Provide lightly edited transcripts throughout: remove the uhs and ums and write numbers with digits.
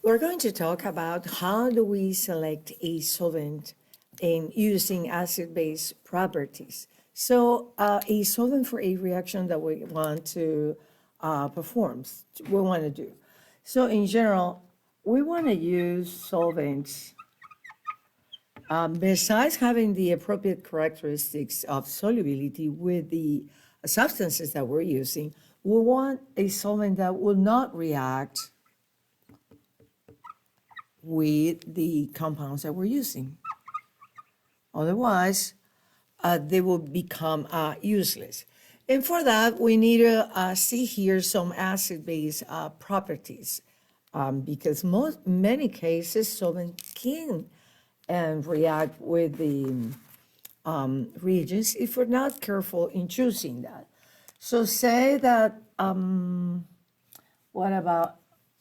We're going to talk about how do we select a solvent in using acid-base properties. So a solvent for a reaction that we want to perform, we want to do. So in general, we want to use solvents besides having the appropriate characteristics of solubility with the substances that we're using. We want a solvent that will not react with the compounds that we're using. Otherwise, they will become useless. And for that, we need to see here some acid-base properties because many cases solvent can react with the reagents if we're not careful in choosing that. So say that, what about,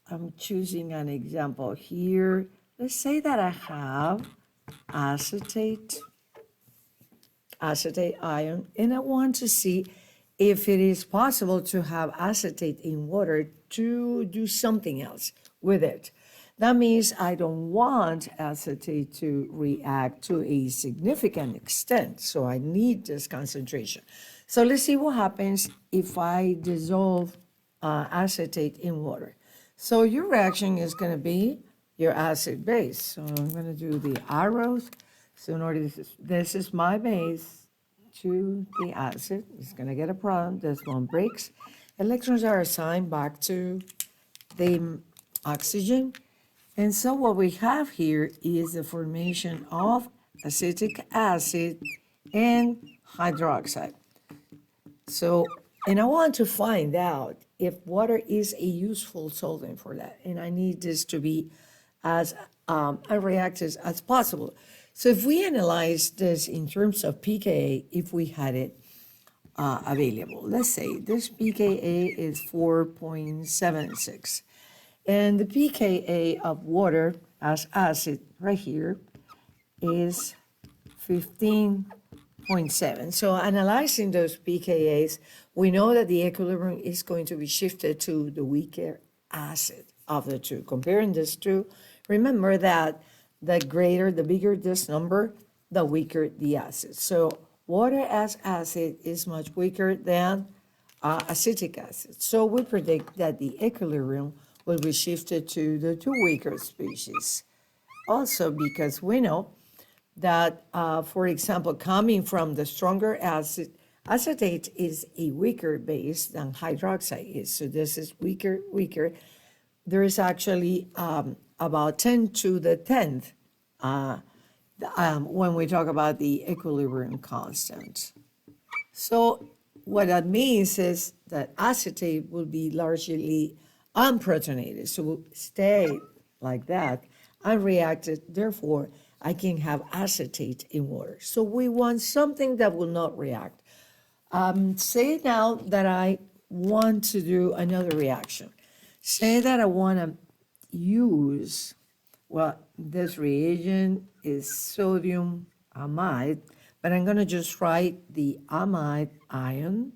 I'm choosing an example here. Let's say that I have acetate ion, and I want to see if it is possible to have acetate in water to do something else with it. That means I don't want acetate to react to a significant extent, so I need this concentration. So let's see what happens if I dissolve acetate in water. So your reaction is going to be your acid base. So I'm going to do the arrows. So in order, this is my base to the acid. It's going to get a product. This one breaks. Electrons are assigned back to the oxygen. And so what we have here is the formation of acetic acid and hydroxide. So, and I want to find out if water is a useful solvent for that. And I need this to be as unreactive as possible. So if we analyze this in terms of pKa, if we had it available, let's say this pKa is 4.76. And the pKa of water as acid right here is 15.7. So analyzing those pKa's, we know that the equilibrium is going to be shifted to the weaker acid of the two. Comparing these two, remember that the bigger this number, the weaker the acid. So water as acid is much weaker than acetic acid. So we predict that the equilibrium will be shifted to the two weaker species. Also because we know that, for example, coming from the stronger acid, acetate is a weaker base than hydroxide is. So this is weaker. There is actually about 10 to the 10th when we talk about the equilibrium constant. So what that means is that acetate will be largely unprotonated, so will stay like that, unreacted. Therefore, I can have acetate in water. So we want something that will not react. Say now that I want to do another reaction. Say that I want to use, well, this reagent is sodium amide, but I'm going to just write the amide ion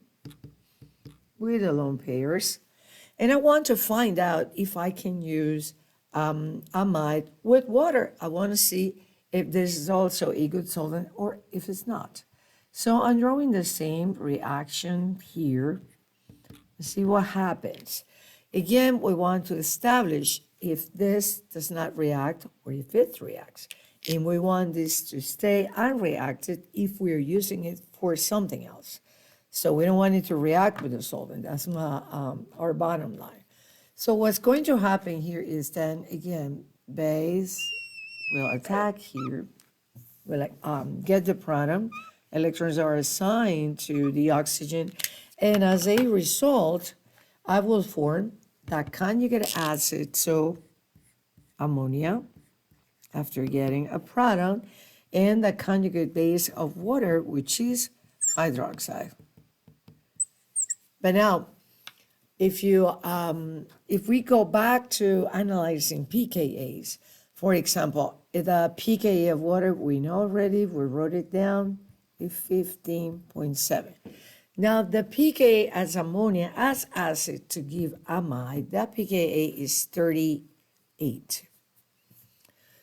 with the lone pairs. And I want to find out if I can use amide with water. I want to see if this is also a good solvent or if it's not. So I'm drawing the same reaction here. Let's see what happens. Again, we want to establish if this does not react or if it reacts. And we want this to stay unreacted if we're using it for something else. So we don't want it to react with the solvent. That's our bottom line. So what's going to happen here is then, again, base will attack here, will get the product. Electrons are assigned to the oxygen. And as a result, I will form that conjugate acid, so ammonia, after getting a product, and the conjugate base of water, which is hydroxide. But now, if we go back to analyzing pKa's, for example, the pKa of water, we know already, we wrote it down, is 15.7. Now, the pKa as ammonia as acid to give amide, that pKa is 30 8.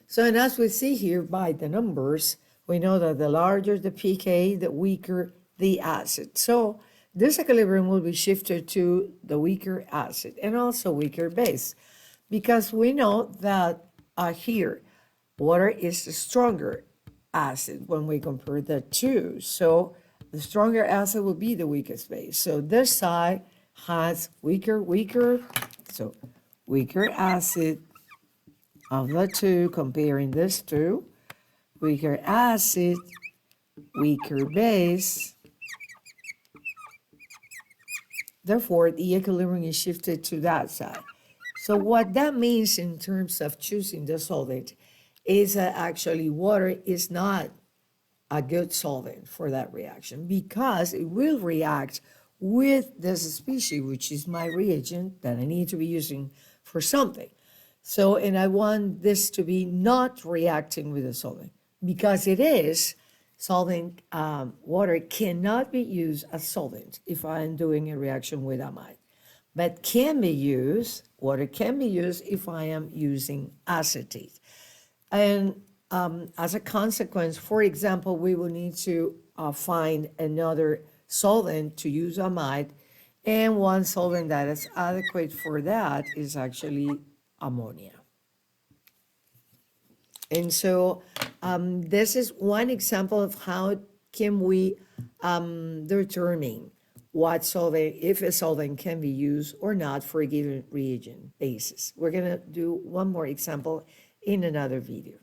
So, and as we see here by the numbers, we know that the larger the pK, the weaker the acid. So this equilibrium will be shifted to the weaker acid and also weaker base, because we know that here, water is the stronger acid when we compare the two. So the stronger acid will be the weakest base. So this side has weaker, so weaker acid of the two, comparing this two, weaker acid, weaker base. Therefore, the equilibrium is shifted to that side. So what that means in terms of choosing the solvent is that actually water is not a good solvent for that reaction, because it will react with this species, which is my reagent that I need to be using for something. So, and I want this to be not reacting with the solvent, because it is solvent. Water cannot be used as solvent if I'm doing a reaction with amide, but can be used, water can be used if I am using acetate. And as a consequence, for example, we will need to find another solvent to use amide, and one solvent that is adequate for that is actually ammonia. And so this is one example of how can we determine what solvent, if a solvent can be used or not for a given reagent basis. We're going to do one more example in another video.